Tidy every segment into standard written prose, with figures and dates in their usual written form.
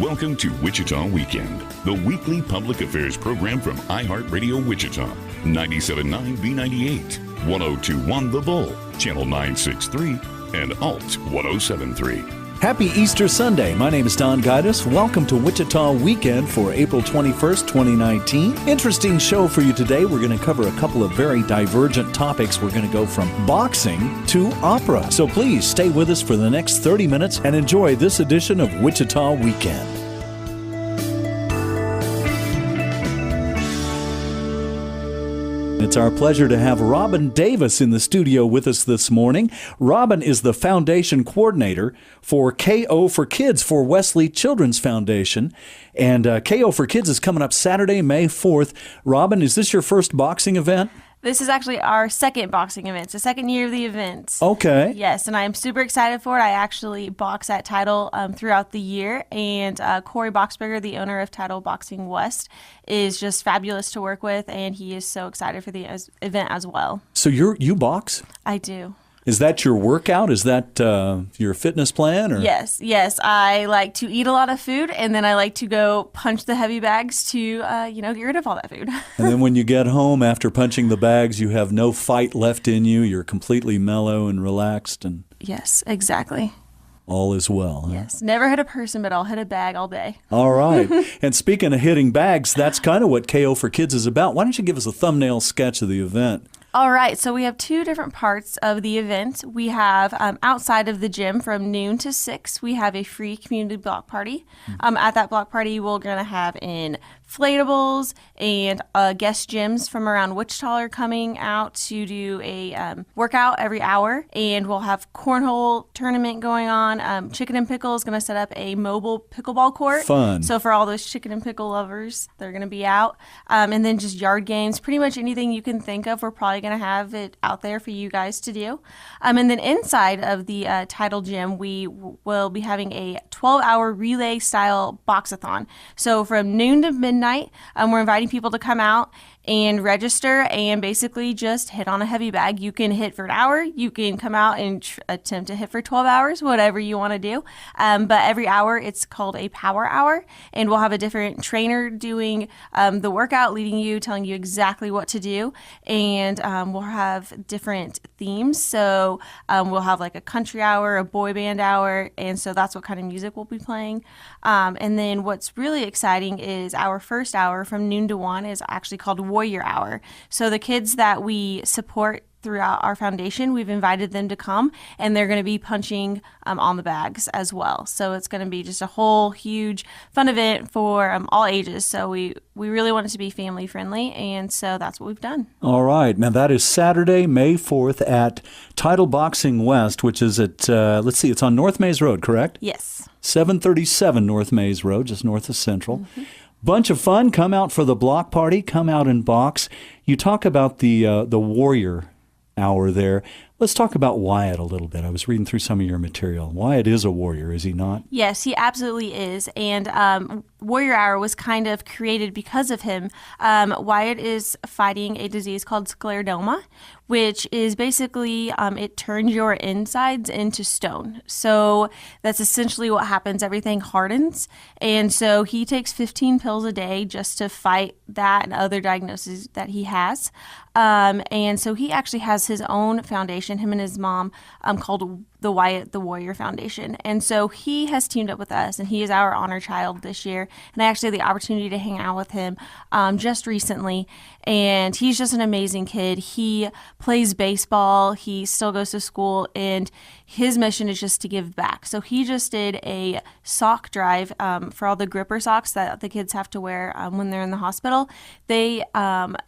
Welcome to Wichita Weekend, the weekly public affairs program from iHeartMedia Wichita, 97.9 B98, 102.1 The Bull, Channel 963, and Alt 107.3. Happy Easter Sunday. My name is Don Guidus. Welcome to Wichita Weekend for April 21st, 2019. Interesting show for you today. We're going to cover a couple of very divergent topics. We're going to go from boxing to opera. So please stay with us for the next 30 minutes and enjoy this edition of Wichita Weekend. It's our pleasure to have Robin Davis in the studio with us this morning. Robin is the foundation coordinator for KO for Kids for Wesley Children's Foundation. And KO for Kids is coming up Saturday, May 4th. Robin, is this your first boxing event? This is actually our second boxing event. It's the second year of the event. Okay. Yes, and I'm super excited for it. I actually box at Title throughout the year, and Corey Boxberger, the owner of Title Boxing West, is just fabulous to work with, and he is so excited for the event as well. So you box? I do. Is that your workout? Is that your fitness plan? Or? Yes. I like to eat a lot of food, and then I like to go punch the heavy bags to, get rid of all that food. And then when you get home after punching the bags, you have no fight left in you. You're completely mellow and relaxed. And yes, exactly. All is well. Huh? Yes. Never hit a person, but I'll hit a bag all day. All right. And speaking of hitting bags, that's kind of what KO for Kids is about. Why don't you give us a thumbnail sketch of the event? All right, so we have two different parts of the event. We have outside of the gym from noon to 6, we have a free community block party. At that block party, we're going to have inflatables and guest gyms from around Wichita are coming out to do a workout every hour. And we'll have cornhole tournament going on. Chicken and Pickle is going to set up a mobile pickleball court. Fun. So for all those chicken and pickle lovers, they're going to be out. And then just yard games, pretty much anything you can think of, we're probably going to have it out there for you guys to do. And then inside of the Title Gym, we will be having a 12-hour relay style boxathon. So from noon to midnight, we're inviting people to come out and register and basically just hit on a heavy bag. You can hit for an hour. You can come out and attempt to hit for 12 hours, whatever you want to do. But every hour, it's called a power hour. And we'll have a different trainer doing the workout, leading you, telling you exactly what to do. And we'll have different themes. So we'll have like a country hour, a boy band hour. And so that's what kind of music we'll be playing. And then what's really exciting is our first hour from noon to 1 is actually called Warrior Hour. So the kids that we support throughout our foundation, we've invited them to come, and they're going to be punching on the bags as well. So it's going to be just a whole huge fun event for all ages. So we really want it to be family friendly, and so that's what we've done. All right. Now that is Saturday, May 4th at Title Boxing West, which is at, it's on North Mays Road, correct? Yes. 737 North Mays Road, just north of Central. Mm-hmm. Bunch of fun. Come out for the block party. Come out and box. You talk about the Warrior Hour there. Let's talk about Wyatt a little bit. I was reading through some of your material. Wyatt is a warrior, is he not? Yes, he absolutely is. And Warrior Hour was kind of created because of him. Wyatt is fighting a disease called scleroderma, which is basically it turns your insides into stone. So that's essentially what happens. Everything hardens. And so he takes 15 pills a day just to fight that and other diagnoses that he has. And so he actually has his own foundation, him and his mom, called the Wyatt the Warrior Foundation. And so he has teamed up with us, and he is our honor child this year. And I actually had the opportunity to hang out with him just recently. And he's just an amazing kid. He plays baseball. He still goes to school, and his mission is just to give back. So he just did a sock drive for all the gripper socks that the kids have to wear when they're in the hospital. They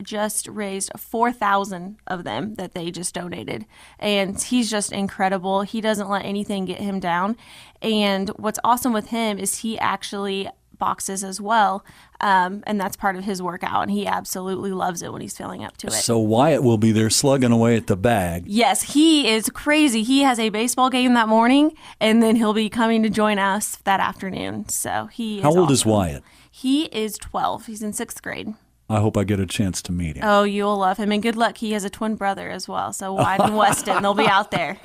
just raised 4,000 of them that they just donated. And he's just incredible. He doesn't let anything get him down. And what's awesome with him is he actually boxes as well, and that's part of his workout, and he absolutely loves it when he's feeling up to it. So Wyatt will be there slugging away at the bag. Yes, he is crazy. He has a baseball game that morning, and then he'll be coming to join us that afternoon. So he is How old awesome. is Wyatt? He is 12. He's in 6th grade. I hope I get a chance to meet him. Oh, you'll love him. And good luck. He has a twin brother as well. So Wide and Weston, they'll be out there.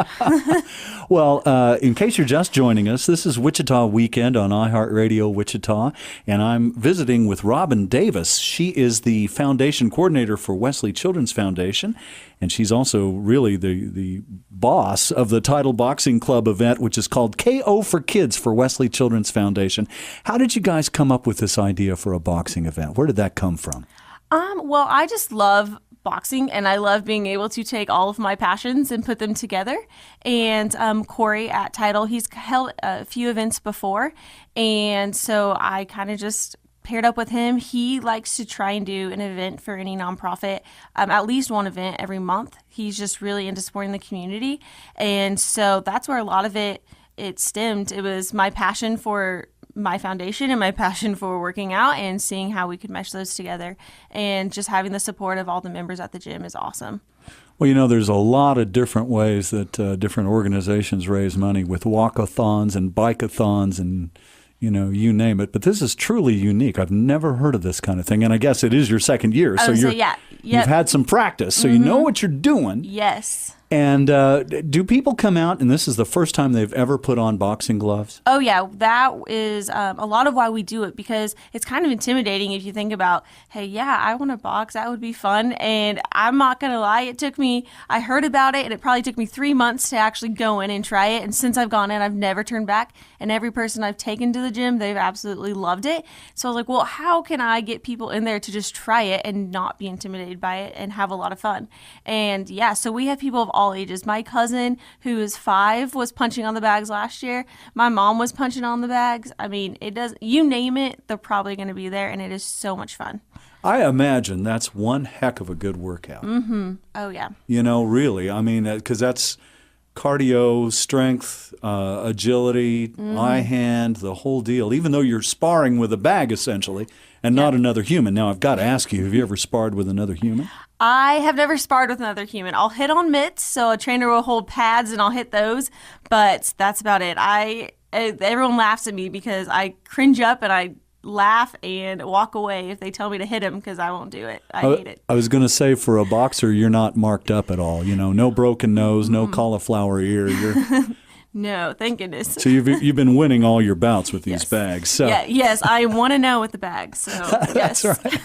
Well, in case you're just joining us, this is Wichita Weekend on iHeartRadio Wichita, and I'm visiting with Robin Davis. She is the foundation coordinator for Wesley Children's Foundation, and she's also really the boss of the Title Boxing Club event, which is called KO for Kids for Wesley Children's Foundation. How did you guys come up with this idea for a boxing event? Where did that come from? Well, I just love boxing, and I love being able to take all of my passions and put them together. And Corey at Title, he's held a few events before, and so I kind of just paired up with him. He likes to try and do an event for any nonprofit, at least one event every month. He's just really into supporting the community, and so that's where a lot of it stemmed. It was my passion for my foundation and my passion for working out and seeing how we could mesh those together, and just having the support of all the members at the gym is awesome. Well, there's a lot of different ways that different organizations raise money with walkathons and bike-a-thons and you name it. But this is truly unique. I've never heard of this kind of thing. And I guess it is your second year. So you've had some practice. So you know what you're doing. Yes. And do people come out, and this is the first time they've ever put on boxing gloves? Oh, yeah. That is a lot of why we do it, because it's kind of intimidating if you think about, hey, yeah, I want to box. That would be fun. And I'm not going to lie. I heard about it, and it probably took me 3 months to actually go in and try it. And since I've gone in, I've never turned back. And every person I've taken to the gym, they've absolutely loved it. So I was like, well, how can I get people in there to just try it and not be intimidated by it and have a lot of fun? And yeah, so we have people of all ages. My cousin, who is 5, was punching on the bags last year. My mom was punching on the bags. I mean, you name it, they're probably going to be there, and it is so much fun. I imagine that's one heck of a good workout. Mm-hmm. Oh, yeah. Really. I mean, because that's cardio, strength, agility, eye hand, the whole deal, even though you're sparring with a bag, essentially, and not another human. Now, I've got to ask you, have you ever sparred with another human? I have never sparred with another human. I'll hit on mitts, so a trainer will hold pads and I'll hit those, but that's about it. Everyone laughs at me because I cringe up and I laugh and walk away if they tell me to hit him, because I won't do it. I hate it. I was going to say, for a boxer, you're not marked up at all. No broken nose, no cauliflower ear. You're No, thank goodness. So you've been winning all your bouts with these bags. So. Yeah, yes, I want to know with the bags. So yes. That's right.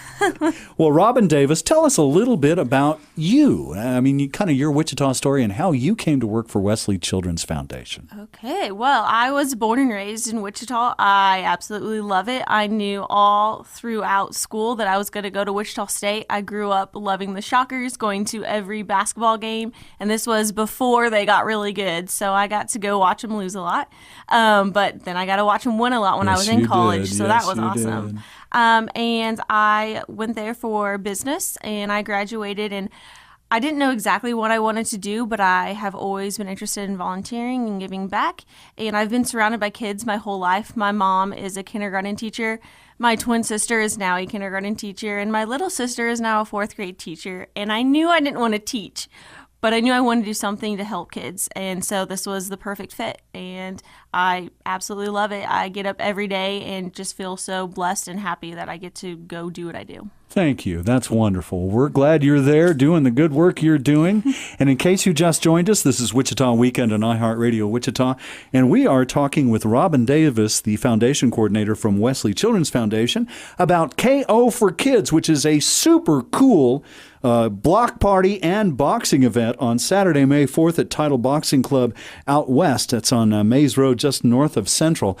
Well, Robin Davis, tell us a little bit about you. I mean, kind of your Wichita story and how you came to work for Wesley Children's Foundation. Okay, well, I was born and raised in Wichita. I absolutely love it. I knew all throughout school that I was going to go to Wichita State. I grew up loving the Shockers, going to every basketball game, and this was before they got really good. So I got to go watch them lose a lot, but then I got to watch them win a lot when I was in college, so that was awesome. And I went there for business, and I graduated, and I didn't know exactly what I wanted to do, but I have always been interested in volunteering and giving back, and I've been surrounded by kids my whole life. My mom is a kindergarten teacher. My twin sister is now a kindergarten teacher, and my little sister is now a 4th grade teacher, and I knew I didn't want to teach, but I knew I wanted to do something to help kids, and so this was the perfect fit, and I absolutely love it. I get up every day and just feel so blessed and happy that I get to go do what I do. Thank you. That's wonderful. We're glad you're there doing the good work you're doing. And in case you just joined us, this is Wichita Weekend on iHeartRadio Wichita, and we are talking with Robin Davis, the foundation coordinator from Wesley Children's Foundation, about KO for Kids, which is a super cool block party and boxing event on Saturday, May 4th at Title Boxing Club out west. That's on Mays Road, just north of Central.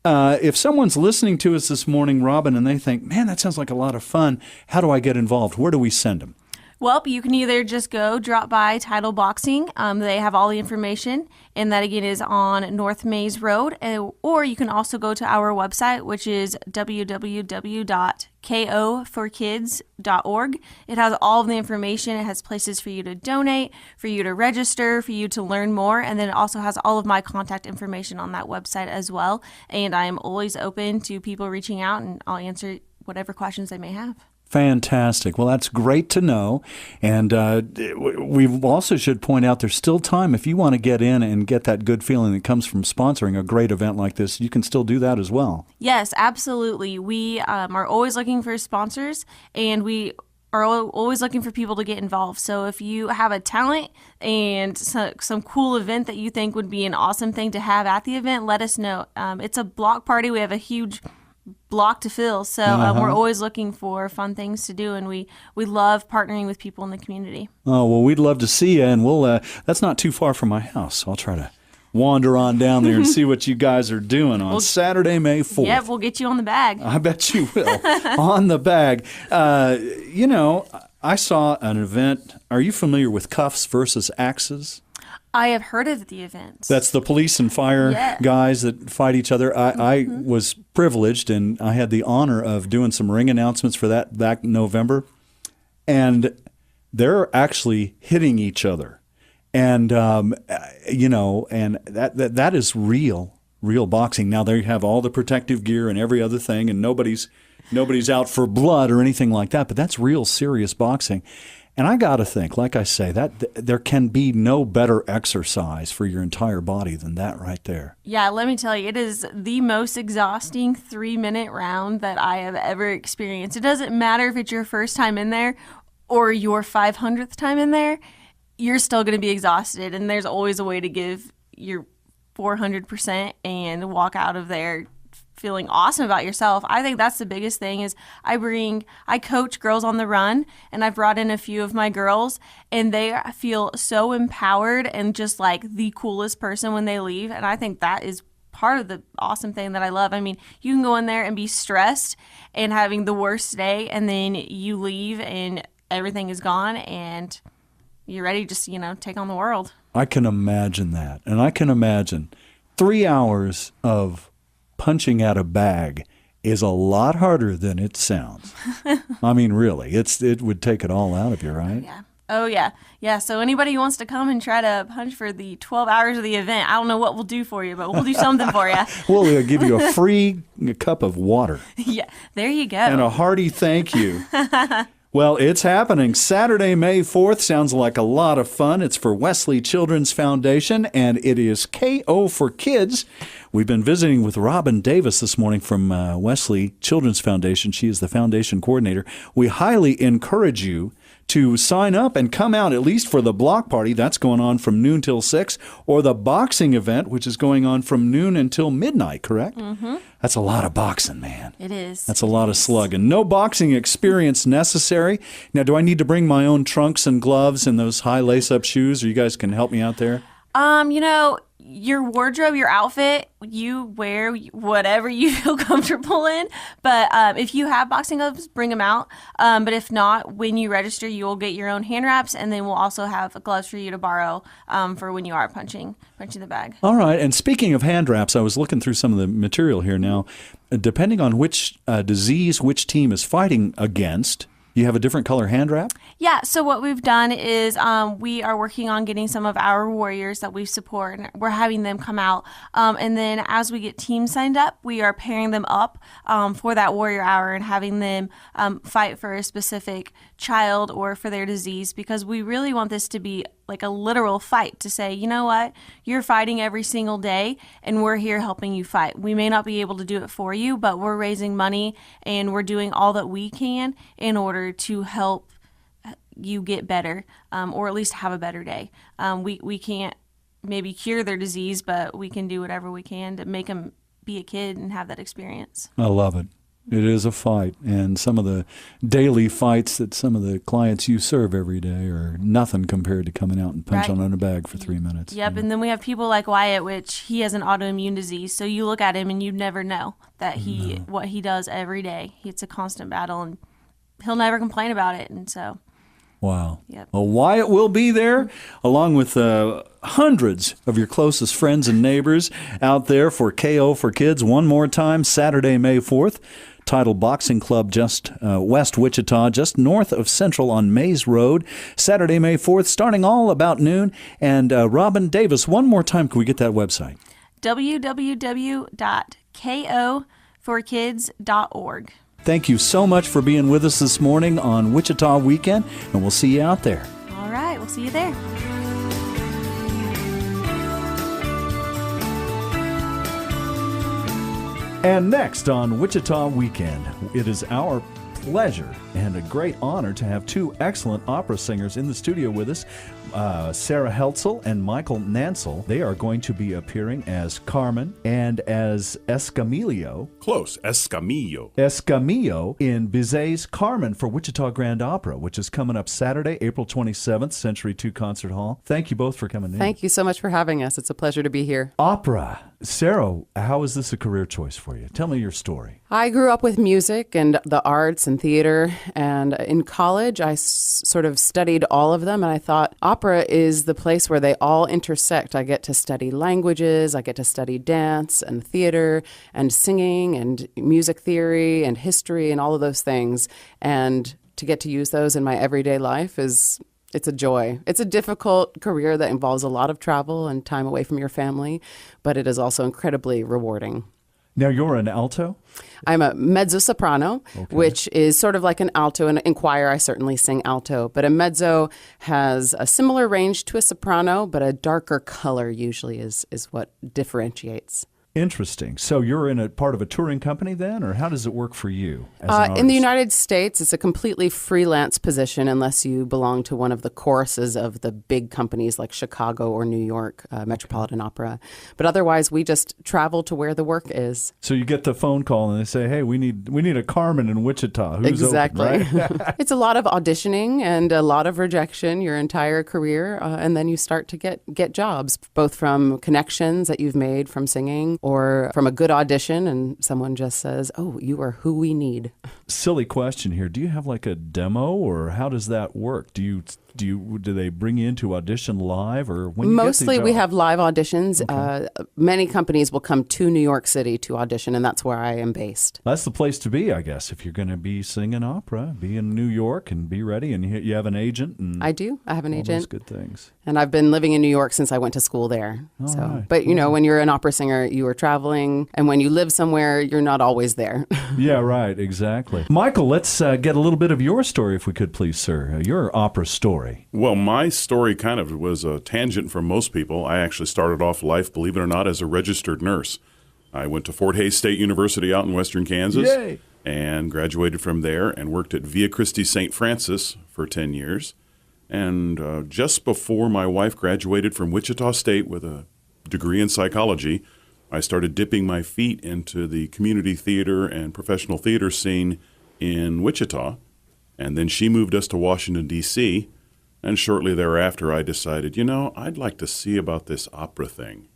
If someone's listening to us this morning, Robin, and they think, man, that sounds like a lot of fun, how do I get involved? Where do we send them? Well, you can either just drop by Title Boxing. They have all the information, and that again is on North Mays Road. Or you can also go to our website, which is www.koforkids.org. It has all of the information. It has places for you to donate, for you to register, for you to learn more, and then it also has all of my contact information on that website as well. And I am always open to people reaching out, and I'll answer whatever questions they may have. Fantastic. Well, that's great to know. And we also should point out there's still time. If you want to get in and get that good feeling that comes from sponsoring a great event like this, you can still do that as well. Yes, absolutely. We are always looking for sponsors, and we are always looking for people to get involved. So if you have a talent and some cool event that you think would be an awesome thing to have at the event, let us know. It's a block party. We have a huge block to fill, so we're always looking for fun things to do, and we love partnering with people in the community. Oh, well, we'd love to see you, and we'll that's not too far from my house, so I'll try to wander on down there and see what you guys are doing on Saturday, May 4th. Yep, we'll get you on the bag. I bet you will. On the bag. I saw an event. Are you familiar with Cuffs versus Axes? I have heard of the event. That's the police and fire guys that fight each other. I was privileged, and I had the honor of doing some ring announcements for that back in November. And they're actually hitting each other. And, and that is real boxing. Now, they have all the protective gear and every other thing, and nobody's out for blood or anything like that. But that's real serious boxing. And I got to think, like I say, that there can be no better exercise for your entire body than that right there. Yeah, let me tell you, it is the most exhausting 3-minute round that I have ever experienced. It doesn't matter if it's your first time in there or your 500th time in there, you're still going to be exhausted. And there's always a way to give your 400% and walk out of there feeling awesome about yourself. I think that's the biggest thing is I coach girls on the run, and I've brought in a few of my girls, and they feel so empowered and just like the coolest person when they leave. And I think that is part of the awesome thing that I love. I mean, you can go in there and be stressed and having the worst day, and then you leave and everything is gone and you're ready to just, take on the world. I can imagine that. And I can imagine 3 hours of punching at a bag is a lot harder than it sounds. I mean, really, it would take it all out of you, right? Yeah. Oh, yeah. Yeah, so anybody who wants to come and try to punch for the 12 hours of the event, I don't know what we'll do for you, but we'll do something for you. We'll give you a free cup of water. Yeah, there you go. And a hearty thank you. Well, it's happening. Saturday, May 4th. Sounds like a lot of fun. It's for Wesley Children's Foundation, and it is KO for Kids. We've been visiting with Robin Davis this morning from Wesley Children's Foundation. She is the foundation coordinator. We highly encourage you to sign up and come out at least for the block party. That's going on from noon till 6, or the boxing event, which is going on from noon until midnight, correct? Mm-hmm. That's a lot of boxing, man. It is. That's a lot of slugging. No boxing experience necessary. Now, do I need to bring my own trunks and gloves and those high lace-up shoes, or you guys can help me out there? Your wardrobe, your outfit, you wear whatever you feel comfortable in. But if you have boxing gloves, bring them out. But if not, when you register, you will get your own hand wraps, and then we'll also have gloves for you to borrow for when you are punching the bag. All right. And speaking of hand wraps, I was looking through some of the material here now. Depending on which disease which team is fighting against, you have a different color hand wrap? Yeah, so what we've done is we are working on getting some of our warriors that we support, and we're having them come out. And then as we get teams signed up, we are pairing them up for that warrior hour and having them fight for a specific child or for their disease, because we really want this to be like a literal fight to say, you know what, you're fighting every single day and we're here helping you fight. We may not be able to do it for you, but we're raising money and we're doing all that we can in order to help you get better, or at least have a better day. We can't maybe cure their disease, but we can do whatever we can to make them be a kid and have that experience. I love it. It is a fight, and some of the daily fights that some of the clients you serve every day are nothing compared to coming out and punching on a bag for 3 minutes. Yep, and then we have people like Wyatt, which he has an autoimmune disease, so you look at him and you never know that what he does every day. It's a constant battle, and he'll never complain about it, and so... Wow. Yep. Well, Wyatt will be there along with hundreds of your closest friends and neighbors out there for KO for Kids. One more time, Saturday, May 4th. Title Boxing Club, just west Wichita, just north of Central on Mays Road. Saturday, May 4th, starting all about noon. And Robin Davis, one more time, can we get that website? www.koforkids.org. Thank you so much for being with us this morning on Wichita Weekend, and we'll see you out there. All right, we'll see you there. And next on Wichita Weekend, it is our pleasure and a great honor to have two excellent opera singers in the studio with us, Sarah Heltzel and Michael Nansel. They are going to be appearing as Carmen and as Escamillo. Close, Escamillo. Escamillo in Bizet's Carmen for Wichita Grand Opera, which is coming up Saturday, April 27th, Century 2 Concert Hall. Thank you both for coming in. Thank you so much for having us. It's a pleasure to be here. Opera. Sarah, how is this a career choice for you? Tell me your story. I grew up with music and the arts and theater, and in college I sort of studied all of them, and I thought opera is the place where they all intersect. I get to study languages, I get to study dance and theater and singing and music theory and history and all of those things, and to get to use those in my everyday life it's a joy. It's a difficult career that involves a lot of travel and time away from your family, but it is also incredibly rewarding. Now, you're an alto? I'm a mezzo-soprano, which is sort of like an alto. And in choir, I certainly sing alto. But a mezzo has a similar range to a soprano, but a darker color usually is what differentiates. Interesting. So you're in a part of a touring company then, or how does it work for you as an artist? In the United States, it's a completely freelance position unless you belong to one of the choruses of the big companies like Chicago or New York Metropolitan Opera. But otherwise, we just travel to where the work is. So you get the phone call and they say, "Hey, we need a Carmen in Wichita." Who's exactly. Open, right? It's a lot of auditioning and a lot of rejection your entire career, and then you start to get jobs, both from connections that you've made from singing, or from a good audition and someone just says, "Oh, you are who we need." Silly question here. Do you have like a demo, or how does that work? Do they bring you in to audition live, or when you Mostly get the we job? have live auditions. Okay. Many companies will come to New York City to audition, and that's where I am based. That's the place to be, I guess, if you're going to be singing opera. Be in New York and be ready, and you have an agent. And I do. I have an all agent. those good things. And I've been living in New York since I went to school there. All right. But you know, when you're an opera singer, you are traveling, and when you live somewhere, you're not always there. Yeah, right, exactly. Michael, let's get a little bit of your story, if we could, please, sir. Your opera story. Well, my story kind of was a tangent from most people. I actually started off life, believe it or not, as a registered nurse. I went to Fort Hays State University out in western Kansas. Yay! And graduated from there and worked at Via Christi St. Francis for 10 years. And just before my wife graduated from Wichita State with a degree in psychology, I started dipping my feet into the community theater and professional theater scene in Wichita. And then she moved us to Washington, D.C., and shortly thereafter I decided, I'd like to see about this opera thing.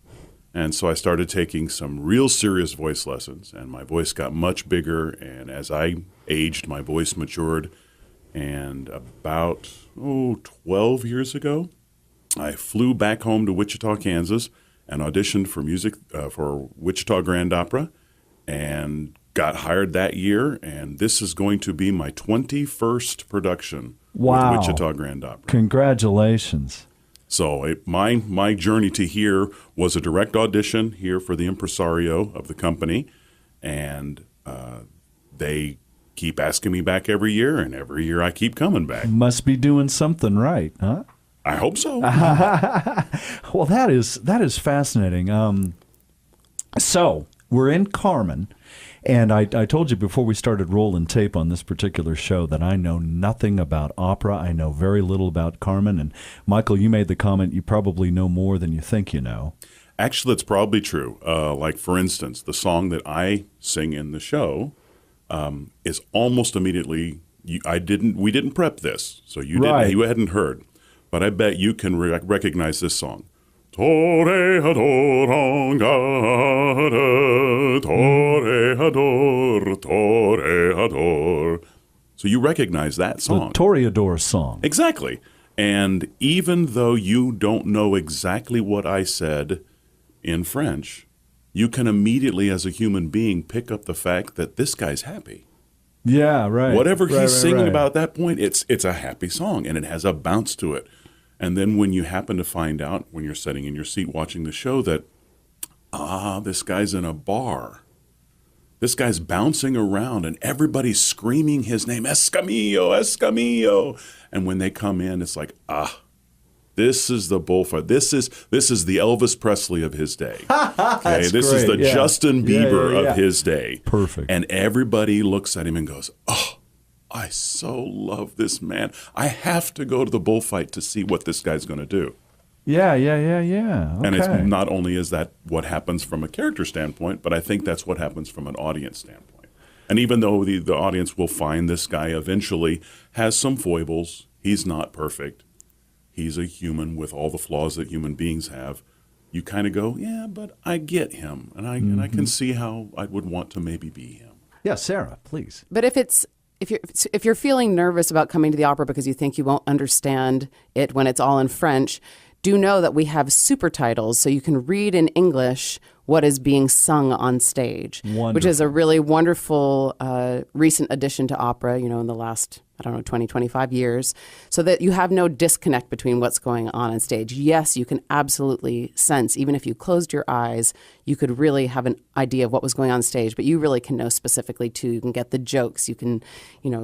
And so I started taking some real serious voice lessons, and my voice got much bigger, and as I aged, my voice matured. And about 12 years ago, I flew back home to Wichita, Kansas, and auditioned for music for Wichita Grand Opera, and got hired that year. And this is going to be my 21st production Wow. with Wichita Grand Opera. Congratulations. So my journey to here was a direct audition here for the impresario of the company, and they keep asking me back every year, and every year I keep coming back. Must be doing something right, huh? I hope so. Well, that is fascinating. So we're in Carmen, and I told you before we started rolling tape on this particular show that I know nothing about opera. I know very little about Carmen. And Michael, you made the comment you probably know more than you think you know. Actually, it's probably true. Like, for instance, the song that I sing in the show is almost immediately. We didn't prep this, so you hadn't heard. But I bet you can recognize this song. Toreador, toreador. So you recognize that song. The Toreador song. Exactly. And even though you don't know exactly what I said in French, you can immediately, as a human being, pick up the fact that this guy's happy. Yeah, right. Whatever he's singing right. about at that point, it's a happy song, and it has a bounce to it. And then when you happen to find out, when you're sitting in your seat watching the show, that, this guy's in a bar, This guy's bouncing around and everybody's screaming his name, Escamillo, Escamillo. And when they come in, it's like, this is the bullfighter. This is the Elvis Presley of his day. Okay, this is the Justin Bieber of his day. Perfect. And everybody looks at him and goes, oh, I so love this man. I have to go to the bullfight to see what this guy's going to do. Yeah. Okay. And it's not only is that what happens from a character standpoint, but I think that's what happens from an audience standpoint. And even though the audience will find this guy eventually has some foibles, he's not perfect. He's a human with all the flaws that human beings have. You kind of go, yeah, but I get him, and I can see how I would want to maybe be him. Yeah, Sarah, please. But if you're feeling nervous about coming to the opera because you think you won't understand it when it's all in French, do know that we have super titles, so you can read in English what is being sung on stage, which is a really wonderful recent addition to opera, in the last, 20, 25 years, so that you have no disconnect between what's going on stage. Yes, you can absolutely sense, even if you closed your eyes, you could really have an idea of what was going on stage, but you really can know specifically too. You can get the jokes, you can,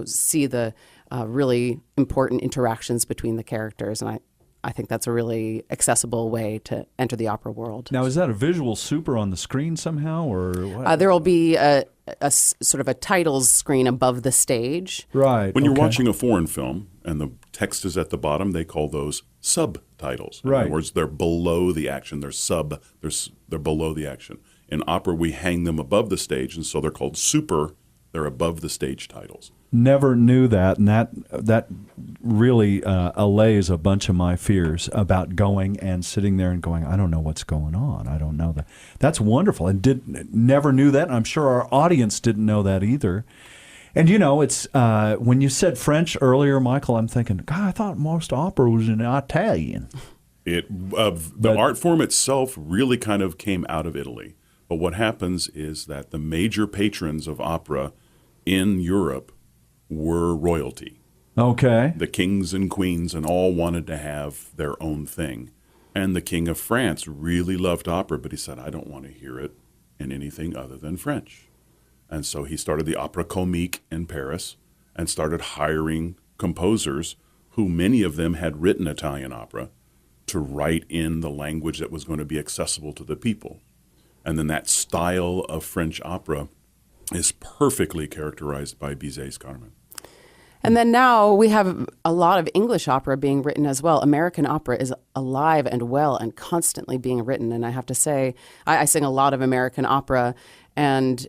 see the really important interactions between the characters, and I think that's a really accessible way to enter the opera world. Now, is that a visual super on the screen somehow, or what? There will be a sort of a titles screen above the stage. Right. When you're watching a foreign film and the text is at the bottom, they call those subtitles. In other words, they're below the action. They're below the action. In opera, we hang them above the stage, and so they're called super. They're above the stage titles. Never knew that, and that really allays a bunch of my fears about going and sitting there and going, I don't know what's going on. I don't know that. That's wonderful, and never knew that, and I'm sure our audience didn't know that either. And it's when you said French earlier, Michael, I'm thinking, God, I thought most opera was in Italian. The art form itself really kind of came out of Italy. But what happens is that the major patrons of opera in Europe were royalty. Okay. The kings and queens and all wanted to have their own thing. And the King of France really loved opera, but he said, I don't want to hear it in anything other than French. And so he started the Opera Comique in Paris and started hiring composers who many of them had written Italian opera to write in the language that was going to be accessible to the people. And then that style of French opera is perfectly characterized by Bizet's Carmen. And then now we have a lot of English opera being written as well. American opera is alive and well and constantly being written. And I have to say, I sing a lot of American opera, and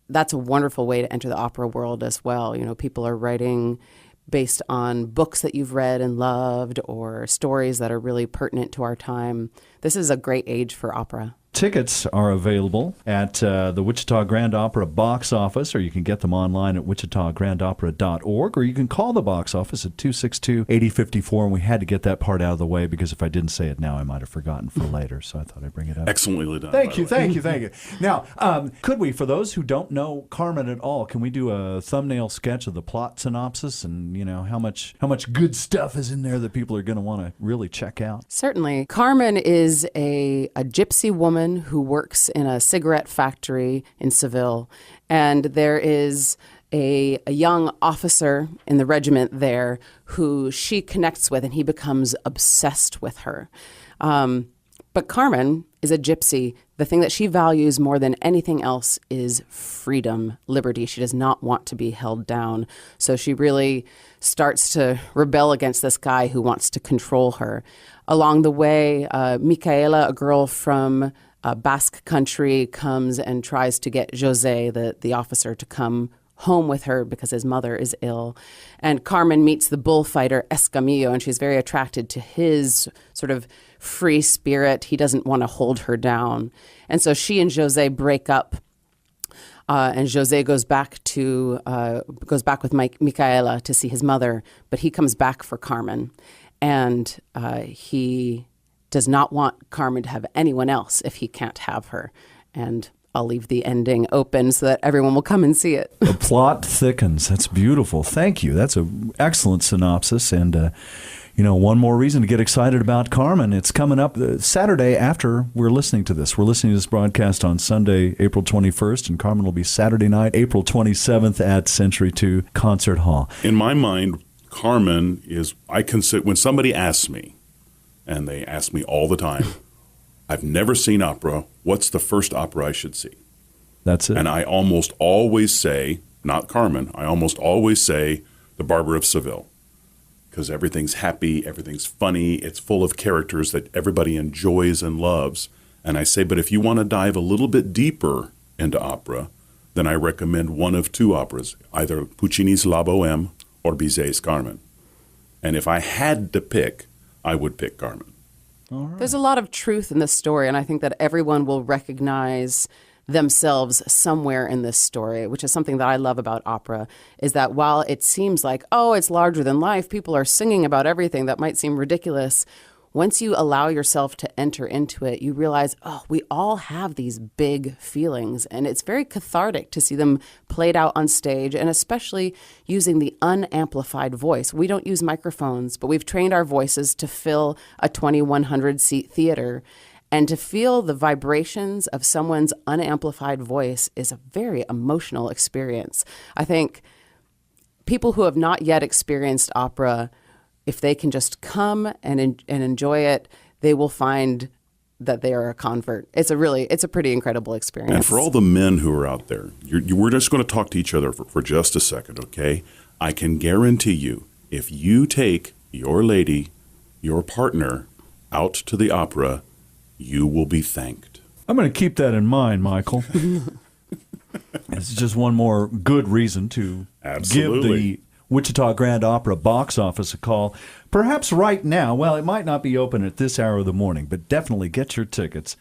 that's a wonderful way to enter the opera world as well. People are writing based on books that you've read and loved or stories that are really pertinent to our time. This is a great age for opera. Tickets are available at the Wichita Grand Opera box office, or you can get them online at wichitagrandopera.org, or you can call the box office at 262-8054. And we had to get that part out of the way because if I didn't say it now, I might have forgotten for later. So I thought I'd bring it up. Excellently done. Thank you. Now, could we, for those who don't know Carmen at all, can we do a thumbnail sketch of the plot synopsis and, how much good stuff is in there that people are going to want to really check out? Certainly. Carmen is a gypsy woman who works in a cigarette factory in Seville, and there is a young officer in the regiment there who she connects with, and he becomes obsessed with her. But Carmen is a gypsy. The thing that she values more than anything else is freedom, liberty. She does not want to be held down. So she really starts to rebel against this guy who wants to control her. Along the way, Micaela, a girl from Basque country, comes and tries to get José, the officer, to come home with her because his mother is ill. And Carmen meets the bullfighter Escamillo, and she's very attracted to his sort of free spirit. He doesn't want to hold her down. And so she and José break up. And José goes back with Micaela to see his mother, but he comes back for Carmen. And he does not want Carmen to have anyone else if he can't have her. And I'll leave the ending open so that everyone will come and see it. The plot thickens. That's beautiful. Thank you. That's an excellent synopsis. And, One more reason to get excited about Carmen. It's coming up Saturday after we're listening to this. We're listening to this broadcast on Sunday, April 21st, and Carmen will be Saturday night, April 27th at Century 2 Concert Hall. In my mind, Carmen is, I consider, when somebody asks me, and they ask me all the time, I've never seen opera, what's the first opera I should see? That's it. And I almost always say, not Carmen, I almost always say The Barber of Seville. Because everything's happy, everything's funny, it's full of characters that everybody enjoys and loves. And I say, but if you want to dive a little bit deeper into opera, then I recommend one of two operas, either Puccini's La Bohème or Bizet's Carmen. And if I had to pick, I would pick Carmen. All right. There's a lot of truth in this story, and I think that everyone will recognize themselves somewhere in this story, which is something that I love about opera, is that while it seems like, oh, it's larger than life, people are singing about everything that might seem ridiculous, once you allow yourself to enter into it, you realize, oh, we all have these big feelings, and it's very cathartic to see them played out on stage, and especially using the unamplified voice. We don't use microphones, but we've trained our voices to fill a 2,100-seat theater. And to feel the vibrations of someone's unamplified voice is a very emotional experience. I think people who have not yet experienced opera, if they can just come and enjoy it, they will find that they are a convert. It's a pretty incredible experience. And for all the men who are out there, we're just going to talk to each other for just a second, okay? I can guarantee you, if you take your lady, your partner, out to the opera, you will be thanked. I'm going to keep that in mind, Michael. It's just one more good reason to give the Wichita Grand Opera box office a call. Perhaps right now, well, it might not be open at this hour of the morning, but definitely get your tickets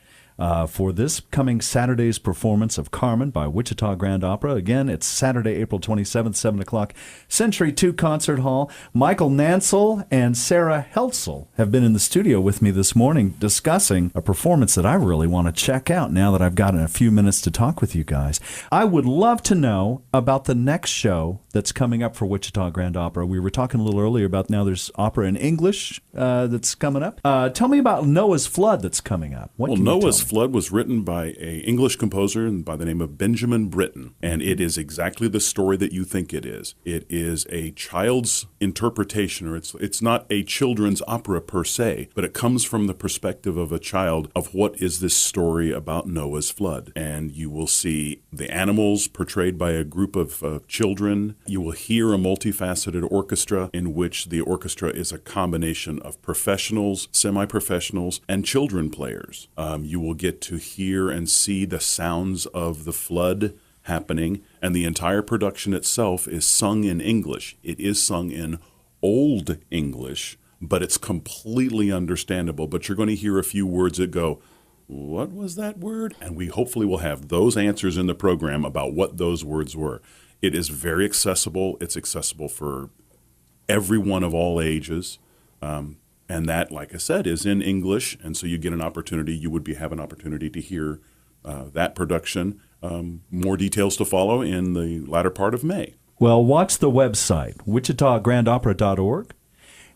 for this coming Saturday's performance of Carmen by Wichita Grand Opera. Again, it's Saturday, April 27th, 7 o'clock, Century 2 Concert Hall. Michael Nansel and Sarah Heltzel have been in the studio with me this morning discussing a performance that I really want to check out now that I've gotten a few minutes to talk with you guys. I would love to know about the next show that's coming up for Wichita Grand Opera. We were talking a little earlier about now there's opera in English that's coming up. Tell me about Noah's Flood that's coming up. Well, Noah's Flood was written by an English composer by the name of Benjamin Britten, and it is exactly the story that you think it is. It is a child's interpretation, or it's not a children's opera per se, but it comes from the perspective of a child of what is this story about Noah's Flood. And you will see the animals portrayed by a group of children. You will hear a multifaceted orchestra in which the orchestra is a combination of professionals, semi-professionals, and children players. You will get to hear and see the sounds of the flood happening, and the entire production itself is sung in English. It is sung in Old English, but it's completely understandable. But you're going to hear a few words that go, what was that word? And we hopefully will have those answers in the program about what those words were. It is very accessible. It's accessible for everyone of all ages. And that, like I said, is in English, and so you get an opportunity. You would have an opportunity to hear that production. More details to follow in the latter part of May. Well, watch the website, wichitagrandopera.org,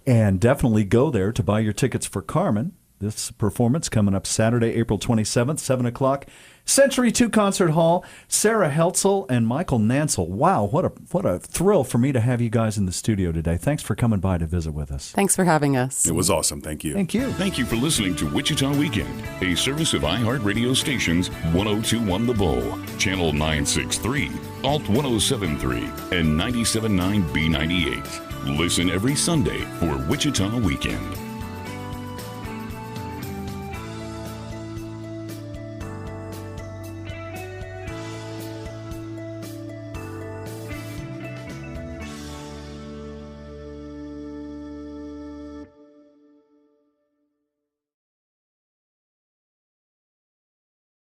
and definitely go there to buy your tickets for Carmen. This performance coming up Saturday, April 27th, 7 o'clock, Century 2 Concert Hall. Sarah Heltzel and Michael Nansel. Wow, what a thrill for me to have you guys in the studio today. Thanks for coming by to visit with us. Thanks for having us. It was awesome. Thank you. Thank you. Thank you for listening to Wichita Weekend, a service of iHeartRadio stations 102.1 The Bull, Channel 963, Alt 107.3, and 97.9 B98. Listen every Sunday for Wichita Weekend.